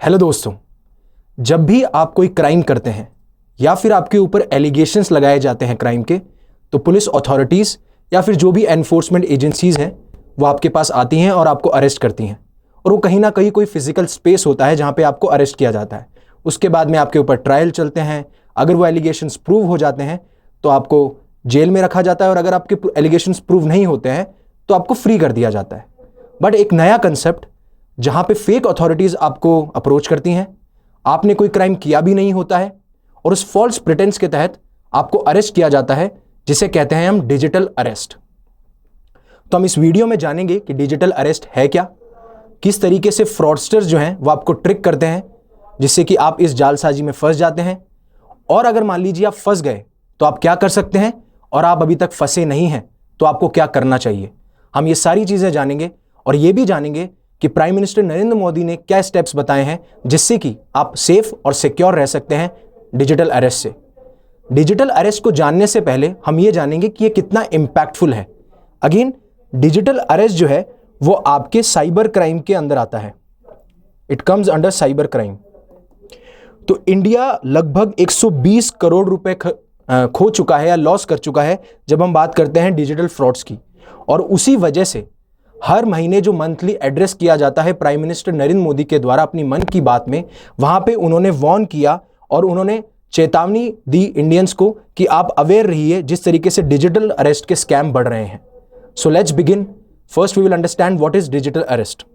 Hello दोस्तों, जब भी आप कोई क्राइम करते हैं या फिर आपके ऊपर एलिगेशंस लगाए जाते हैं क्राइम के, तो पुलिस अथॉरिटीज़ या फिर जो भी एनफोर्समेंट एजेंसीज हैं वो आपके पास आती हैं और आपको अरेस्ट करती हैं। और वो कहीं ना कहीं कोई फिजिकल स्पेस होता है जहाँ पे आपको अरेस्ट किया जाता है। उसके बाद में आपके ऊपर ट्रायल चलते हैं। अगर वो एलिगेशंस प्रूव हो जाते हैं तो आपको जेल में रखा जाता है, और अगर आपके एलिगेशंस प्रूव नहीं होते हैं तो आपको फ्री कर दिया जाता है। बट एक नया कंसेप्ट जहाँ पे फेक अथॉरिटीज़ आपको अप्रोच करती हैं, आपने कोई क्राइम किया भी नहीं होता है और उस फॉल्स प्रिटेंस के तहत आपको अरेस्ट किया जाता है, जिसे कहते हैं हम डिजिटल अरेस्ट। तो हम इस वीडियो में जानेंगे कि डिजिटल अरेस्ट है क्या, किस तरीके से फ्रॉडस्टर्स जो हैं वो आपको ट्रिक करते हैं जिससे कि आप इस जालसाजी में फंस जाते हैं, और अगर मान लीजिए आप फंस गए तो आप क्या कर सकते हैं, और आप अभी तक फंसे नहीं हैं तो आपको क्या करना चाहिए। हम ये सारी चीज़ें जानेंगे और ये भी जानेंगे कि प्राइम मिनिस्टर नरेंद्र मोदी ने क्या स्टेप्स बताए हैं जिससे कि आप सेफ और सिक्योर रह सकते हैं डिजिटल अरेस्ट से। डिजिटल अरेस्ट को जानने से पहले हम ये जानेंगे कि ये कितना इम्पैक्टफुल है। अगेन, डिजिटल अरेस्ट जो है वो आपके साइबर क्राइम के अंदर आता है। It comes under cyber crime. तो इंडिया लगभग 120 करोड़ रुपए खो चुका है या लॉस कर चुका है जब हम बात करते हैं डिजिटल फ्रॉड्स की। और उसी वजह से हर महीने जो मंथली एड्रेस किया जाता है प्राइम मिनिस्टर नरेंद्र मोदी के द्वारा अपनी मन की बात में, वहां पे उन्होंने वार्न किया और उन्होंने चेतावनी दी इंडियंस को कि आप अवेयर रहिए जिस तरीके से डिजिटल अरेस्ट के स्कैम बढ़ रहे हैं। So let's begin. First we will understand what is digital arrest.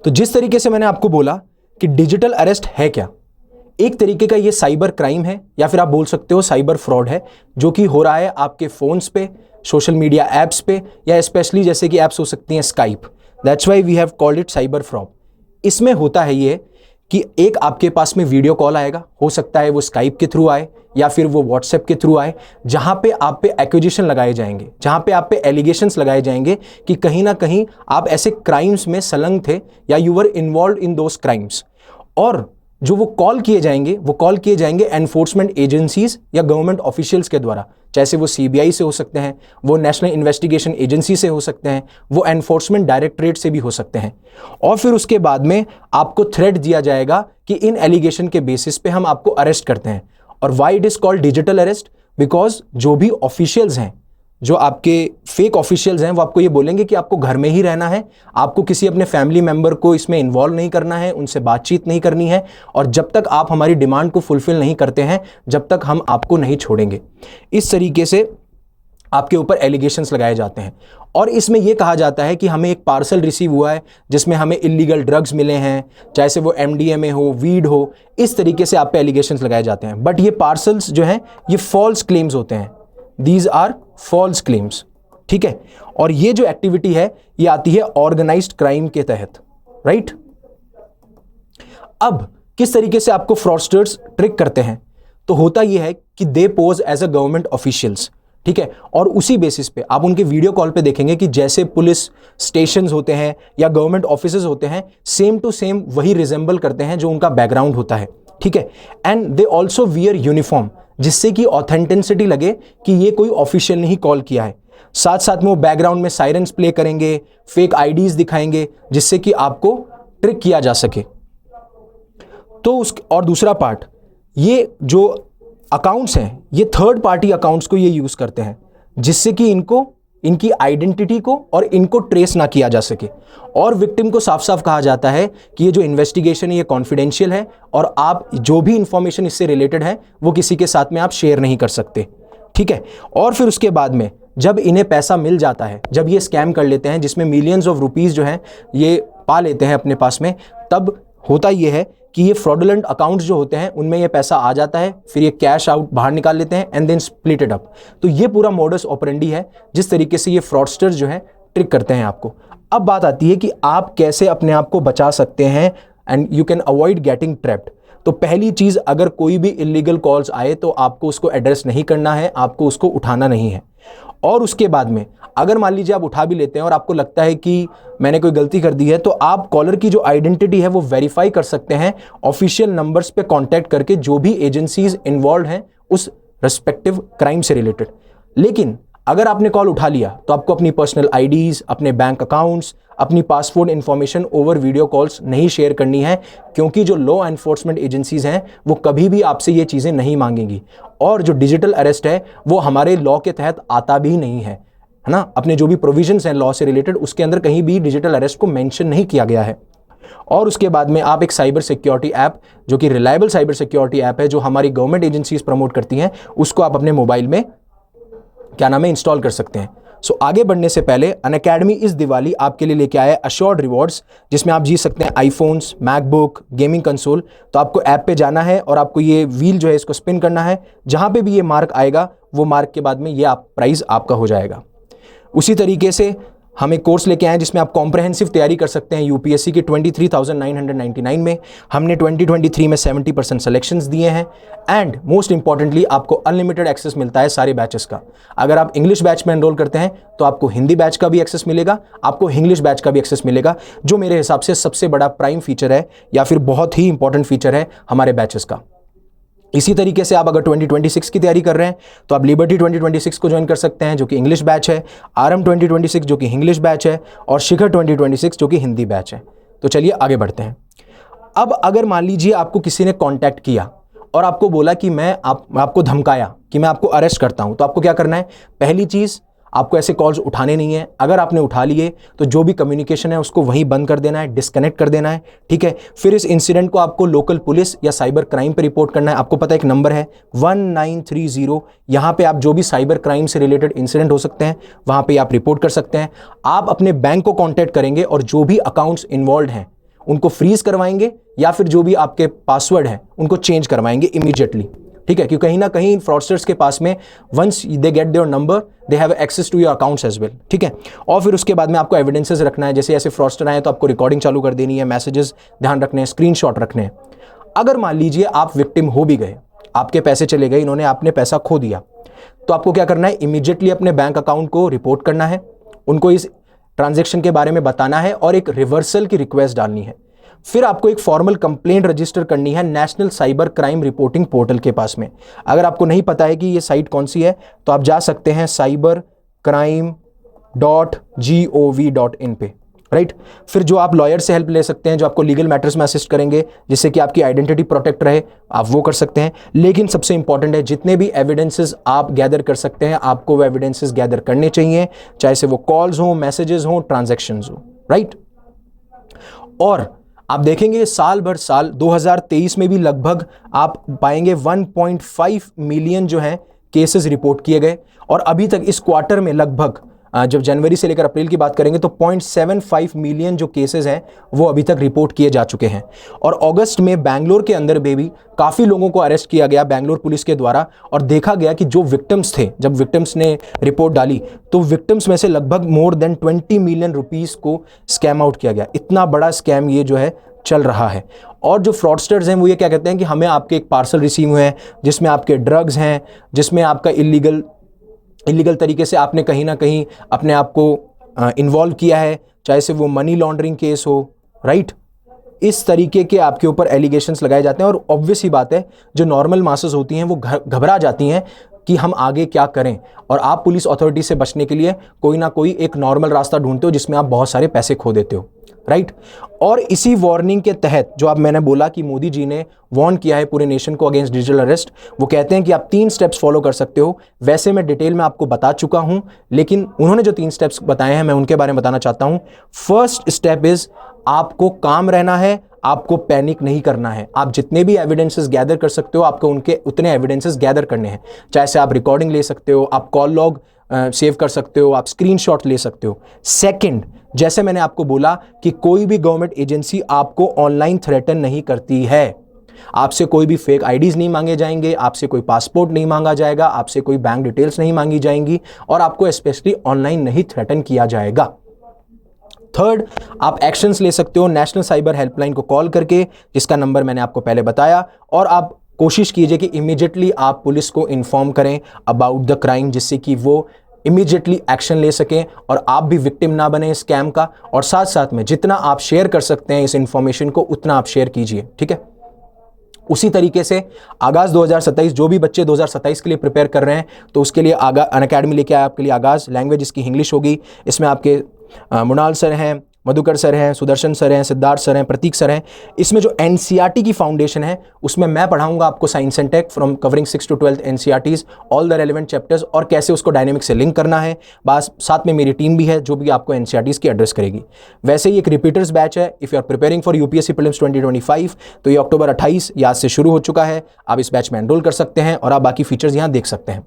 तो जिस तरीके से मैंने आपको बोला कि डिजिटल अरेस्ट है क्या, एक तरीके का ये साइबर क्राइम है या फिर आप बोल सकते हो साइबर फ्रॉड है, जो कि हो रहा है आपके फोन्स पे, सोशल मीडिया एप्स पे, या स्पेशली जैसे कि एप्स हो सकती हैं Skype. That's why we have called it cyber fraud. इसमें होता है ये कि एक आपके पास में वीडियो कॉल आएगा, हो सकता है वो स्काइप के थ्रू आए या फिर वो व्हाट्सएप के थ्रू आए, जहां पे आप पे एक्यूजेशन लगाए जाएंगे, जहां पे आप पे एलिगेशंस लगाए जाएंगे कि कहीं ना कहीं आप ऐसे क्राइम्स में संलग्न थे या you were involve in those crimes. और जो वो कॉल किए जाएंगे एनफोर्समेंट एजेंसीज या गवर्नमेंट ऑफिशियल्स के द्वारा, जैसे वो सीबीआई से हो सकते हैं, वो नेशनल इन्वेस्टिगेशन एजेंसी से हो सकते हैं, वो एनफोर्समेंट डायरेक्टरेट से भी हो सकते हैं। और फिर उसके बाद में आपको थ्रेट दिया जाएगा कि इन एलिगेशन के बेसिस पे हम आपको अरेस्ट करते हैं। और why it is called digital arrest? Because जो भी ऑफिशियल्स हैं, जो आपके फेक ऑफिशियल्स हैं, वो आपको ये बोलेंगे कि आपको घर में ही रहना है, आपको किसी अपने फैमिली मेंबर को इसमें इन्वॉल्व नहीं करना है, उनसे बातचीत नहीं करनी है, और जब तक आप हमारी डिमांड को फुलफिल नहीं करते हैं जब तक हम आपको नहीं छोड़ेंगे। इस तरीके से आपके ऊपर एलिगेशंस लगाए जाते हैं। और इसमें यह कहा जाता है कि हमें एक पार्सल रिसीव हुआ है जिसमें हमें इलीगल ड्रग्स मिले हैं, चाहे से वो MDMA हो, वीड हो, इस तरीके से आप पे एलिगेशंस लगाए जाते हैं। बट ये पार्सल्स जो हैं ये फॉल्स क्लेम्स होते हैं। दीज आर फॉल्स क्लेम्स, ठीक है। और ये जो एक्टिविटी है ये आती है ऑर्गेनाइज्ड क्राइम के तहत, राइट। अब किस तरीके से आपको फ्रॉडस्टर्स ट्रिक करते हैं? तो होता यह है कि they pose as a government officials, ठीक है। और उसी बेसिस पे आप उनके वीडियो कॉल पे देखेंगे कि जैसे पुलिस स्टेशंस होते हैं या गवर्नमेंट ऑफिसेज होते हैं, सेम टू सेम वही रिजेंबल करते हैं जो उनका बैकग्राउंड होता है, ठीक है। And they also wear uniform, जिससे कि ऑथेंटिसिटी लगे कि ये कोई ऑफिशियल ने ही कॉल किया है। साथ साथ में वो बैकग्राउंड में साइरेंस प्ले करेंगे, फेक आईडीज दिखाएंगे, जिससे कि आपको ट्रिक किया जा सके। तो और दूसरा पार्ट, ये जो अकाउंट्स हैं ये थर्ड पार्टी अकाउंट्स को ये यूज करते हैं, जिससे कि इनकी आइडेंटिटी को और इनको ट्रेस ना किया जा सके। और विक्टिम को साफ साफ कहा जाता है कि ये जो इन्वेस्टिगेशन है ये कॉन्फिडेंशियल है और आप जो भी इंफॉर्मेशन इससे रिलेटेड है वो किसी के साथ में आप शेयर नहीं कर सकते, ठीक है। और फिर उसके बाद में जब इन्हें पैसा मिल जाता है, जब ये स्कैम कर लेते हैं जिसमें मिलियंस ऑफ रुपीस जो हैं ये पा लेते हैं अपने पास में, तब होता ये है कि ये फ्रॉडुलेंट अकाउंट्स जो होते हैं उनमें ये पैसा आ जाता है, फिर ये कैश आउट बाहर निकाल लेते हैं and then split it up. तो ये पूरा मोडस ऑपरेंडी है जिस तरीके से ये फ्रॉडस्टर्स जो है ट्रिक करते हैं आपको। अब बात आती है कि आप कैसे अपने आप को बचा सकते हैं and you can avoid getting trapped. तो पहली चीज, अगर कोई भी इलीगल कॉल्स आए तो आपको उसको एड्रेस नहीं करना है, आपको उसको उठाना नहीं है। और उसके बाद में अगर मान लीजिए आप उठा भी लेते हैं और आपको लगता है कि मैंने कोई गलती कर दी है, तो आप कॉलर की जो आइडेंटिटी है वो वेरीफाई कर सकते हैं ऑफिशियल नंबर्स पे कांटेक्ट करके, जो भी एजेंसीज इन्वॉल्व हैं उस रेस्पेक्टिव क्राइम से रिलेटेड। लेकिन अगर आपने कॉल उठा लिया तो आपको अपनी पर्सनल आईडीज, अपने बैंक अकाउंट्स, अपनी passport information over video calls नहीं शेयर करनी है, क्योंकि जो लॉ एनफोर्समेंट एजेंसीज हैं वो कभी भी आपसे ये चीज़ें नहीं मांगेंगी। और जो डिजिटल अरेस्ट है वो हमारे लॉ के तहत आता भी नहीं है ना। अपने जो भी प्रोविजंस हैं लॉ से रिलेटेड उसके अंदर कहीं भी डिजिटल अरेस्ट को मेंशन नहीं किया गया है। और उसके बाद में आप एक साइबर सिक्योरिटी ऐप, जो कि रिलायबल साइबर सिक्योरिटी ऐप है, जो हमारी गवर्नमेंट एजेंसीज प्रमोट करती हैं, उसको आप अपने मोबाइल में क्या नाम है इंस्टॉल कर सकते हैं। सो आगे बढ़ने से पहले अनअकैडमी इस दिवाली आपके लिए लेके आया है अश्योर्ड रिवॉर्ड्स, जिसमें आप जीत सकते हैं आईफोन्स, मैकबुक, गेमिंग कंसोल। तो आपको ऐप पे जाना है और आपको ये व्हील जो है इसको स्पिन करना है, जहां पे भी ये मार्क आएगा वो मार्क के बाद में ये प्राइज आपका हो जाएगा। उसी तरीके से हम एक कोर्स लेके आए जिसमें आप कॉम्प्रहेंसिव तैयारी कर सकते हैं यूपीएससी की 23,999 में। हमने 2023 में 70% सिलेक्शंस दिए हैं एंड मोस्ट इंपॉर्टेंटली आपको अनलिमिटेड एक्सेस मिलता है सारे बैचेस का। अगर आप इंग्लिश बैच में एनरोल करते हैं तो आपको हिंदी बैच का भी एक्सेस मिलेगा, आपको इंग्लिश बैच का भी एक्सेस मिलेगा, जो मेरे हिसाब से सबसे बड़ा प्राइम फीचर है या फिर बहुत ही इंपॉर्टेंट फीचर है हमारे बैचेस का। इसी तरीके से आप अगर 2026 की तैयारी कर रहे हैं तो आप लिबर्टी 2026 को ज्वाइन कर सकते हैं, जो कि इंग्लिश बैच है, आरएम 2026 जो कि इंग्लिश बैच है, और शिखर 2026 जो कि हिंदी बैच है। तो चलिए आगे बढ़ते हैं। अब अगर मान लीजिए आपको किसी ने कांटेक्ट किया और आपको बोला कि आपको धमकाया कि मैं आपको अरेस्ट करता हूं, तो आपको क्या करना है? पहली चीज, आपको ऐसे कॉल्स उठाने नहीं है। अगर आपने उठा लिए तो जो भी कम्युनिकेशन है उसको वहीं बंद कर देना है, डिस्कनेक्ट कर देना है, ठीक है। फिर इस इंसिडेंट को आपको लोकल पुलिस या साइबर क्राइम पे रिपोर्ट करना है। आपको पता है एक नंबर है 1930, यहां पे आप जो भी साइबर क्राइम से रिलेटेड इंसिडेंट हो सकते हैं वहां पे आप रिपोर्ट कर सकते हैं। आप अपने बैंक को कॉन्टैक्ट करेंगे और जो भी अकाउंट्स इन्वॉल्व हैं उनको फ्रीज करवाएंगे या फिर जो भी आपके पासवर्ड है उनको चेंज करवाएंगे इमीडिएटली, ठीक है। क्योंकि कहीं ना कहीं फ्रॉडस्टर्स के पास में once they get their number they have access to your accounts as well, ठीक है। और फिर उसके बाद में आपको एविडेंसेस रखना है। जैसे ऐसे फ्रॉडस्टर आए तो आपको रिकॉर्डिंग चालू कर देनी है, मैसेजेस ध्यान रखने हैं, स्क्रीनशॉट रखने हैं। अगर मान लीजिए आप विक्टिम हो भी गए, आपके पैसे चले गए, इन्होंने आपने पैसा खो दिया, तो आपको क्या करना है? इमीडिएटली अपने बैंक अकाउंट को रिपोर्ट करना है, उनको इस ट्रांजेक्शन के बारे में बताना है और एक रिवर्सल की रिक्वेस्ट डालनी है। फिर आपको एक फॉर्मल कंप्लेंट रजिस्टर करनी है national cyber crime reporting portal के पास में। अगर आपको नहीं पता है कि ये साइट कौन सी है तो आप जा सकते हैं cybercrime.gov.in पे, राइट। फिर जो आप लॉयर से हेल्प ले सकते हैं, जो आपको लीगल मैटर्स में असिस्ट करेंगे जिससे कि आपकी आइडेंटिटी प्रोटेक्ट रहे, आप वो कर सकते हैं। लेकिन सबसे इंपॉर्टेंट है, जितने भी एविडेंसेस आप गैदर कर सकते हैं आपको वो एविडेंसेस गैदर करने चाहिए, चाहे से वो कॉल्स हो, मैसेजेस हो, ट्रांजैक्शंस हो, राइट। और आप देखेंगे साल भर साल 2023 में भी लगभग आप पाएंगे 1.5 मिलियन जो है केसेस रिपोर्ट किए गए। और अभी तक इस क्वार्टर में लगभग जब जनवरी से लेकर अप्रैल की बात करेंगे तो 0.75 मिलियन जो केसेस हैं वो अभी तक रिपोर्ट किए जा चुके हैं। और अगस्त में बेंगलोर के अंदर भी काफ़ी लोगों को अरेस्ट किया गया बेंगलोर पुलिस के द्वारा, और देखा गया कि जो विक्टिम्स थे, जब विक्टिम्स ने रिपोर्ट डाली तो विक्टिम्स में से लगभग मोर देन 20 मिलियन रुपीज़ को स्कैम आउट किया गया। इतना बड़ा स्कैम ये जो है चल रहा है। और जो फ्रॉडस्टर्स हैं वो ये क्या कहते हैं कि हमें आपके एक पार्सल रिसीव हुए हैं जिसमें आपके ड्रग्स हैं, जिसमें आपका इलीगल तरीके से आपने कहीं ना कहीं अपने आप को इन्वॉल्व किया है, चाहे से वो मनी लॉन्ड्रिंग केस हो, राइट। इस तरीके के आपके ऊपर एलिगेशंस लगाए जाते हैं और ऑब्वियस ही बात है जो नॉर्मल मासेस होती हैं वो घबरा जाती हैं कि हम आगे क्या करें, और आप पुलिस अथॉरिटी से बचने के लिए कोई ना कोई एक नॉर्मल रास्ता ढूंढते हो जिसमें आप बहुत सारे पैसे खो देते हो, राइट। और इसी वार्निंग के तहत जो आप मैंने बोला कि मोदी जी ने वार्न किया है पूरे नेशन को अगेंस्ट डिजिटल अरेस्ट, वो कहते हैं कि आप 3 स्टेप्स फॉलो कर सकते हो। वैसे मैं डिटेल में आपको बता चुका हूं, लेकिन उन्होंने जो 3 स्टेप्स बताए हैं मैं उनके बारे में बताना चाहता हूं। फर्स्ट स्टेप इज आपको काम रहना है, आपको पैनिक नहीं करना है। आप जितने भी एविडेंसेस गैदर कर सकते हो आपको उनके उतने एविडेंसेस गैदर करने हैं, चाहे से आप रिकॉर्डिंग ले सकते हो, आप कॉल लॉग सेव कर सकते हो, आप स्क्रीनशॉट ले सकते हो। सेकंड, जैसे मैंने आपको बोला कि कोई भी गवर्नमेंट एजेंसी आपको ऑनलाइन थ्रेटन नहीं करती है। आपसे कोई भी फेक आईडीज नहीं मांगे जाएंगे, आपसे कोई पासपोर्ट नहीं मांगा जाएगा, आपसे कोई बैंक डिटेल्स नहीं मांगी जाएंगी, और आपको स्पेशली ऑनलाइन नहीं थ्रेटन किया जाएगा। थर्ड, आप एक्शंस ले सकते हो नेशनल साइबर हेल्पलाइन को कॉल करके, जिसका नंबर मैंने आपको पहले बताया, और आप कोशिश कीजिए कि इमीडिएटली आप पुलिस को इन्फॉर्म करें अबाउट द क्राइम, जिससे कि वो इमीडिएटली एक्शन ले सकें और आप भी विक्टिम ना बने स्कैम का। और साथ साथ में जितना आप शेयर कर सकते हैं इस इंफॉर्मेशन को उतना आप शेयर कीजिए, ठीक है। उसी तरीके से आगाज 2027, जो भी बच्चे 2027 के लिए प्रिपेयर कर रहे हैं तो उसके लिए अनअकैडमी लेके आया आपके लिए आगाज। लैंग्वेज इसकी इंग्लिश होगी। इसमें आपके मुनाल सर हैं, मधुकर सर हैं, सुदर्शन सर हैं, सिद्धार्थ सर हैं, प्रतीक सर हैं। इसमें जो एनसीईआरटी की फाउंडेशन है उसमें मैं पढ़ाऊंगा आपको science and tech from covering 6 to 12th NCERTs, all the relevant chapters, और कैसे उसको डायनेमिक से लिंक करना है। बस साथ में मेरी टीम भी है जो भी आपको एनसीईआरटीज की एड्रेस करेगी। वैसे ही एक रिपीटर्स बैच है, if you are preparing for UPSC prelims 2025, तो ये अक्टूबर 28 आज से शुरू हो चुका है। आप इस बैच में एनरोल कर सकते हैं और आप बाकी फीचर्स यहाँ देख सकते हैं।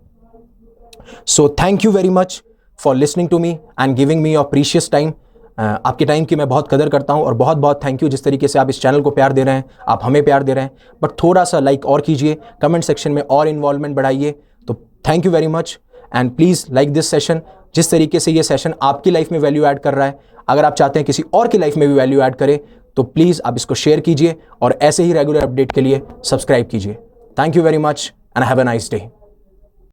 So thank you very much for listening to me and giving me your precious time. आपके टाइम की मैं बहुत कदर करता हूं और बहुत बहुत थैंक यू जिस तरीके से आप इस चैनल को प्यार दे रहे हैं, आप हमें प्यार दे रहे हैं। बट थोड़ा सा लाइक और कीजिए, कमेंट सेक्शन में और इन्वॉल्वमेंट बढ़ाइए। तो thank you very much and please like this session. जिस तरीके से ये सेशन आपकी लाइफ में वैल्यू ऐड कर रहा है, अगर आप चाहते हैं किसी और की लाइफ में भी वैल्यू ऐड करे तो प्लीज़ आप इसको शेयर कीजिए और ऐसे ही रेगुलर अपडेट के लिए सब्सक्राइब कीजिए। Thank you very much and have a nice day.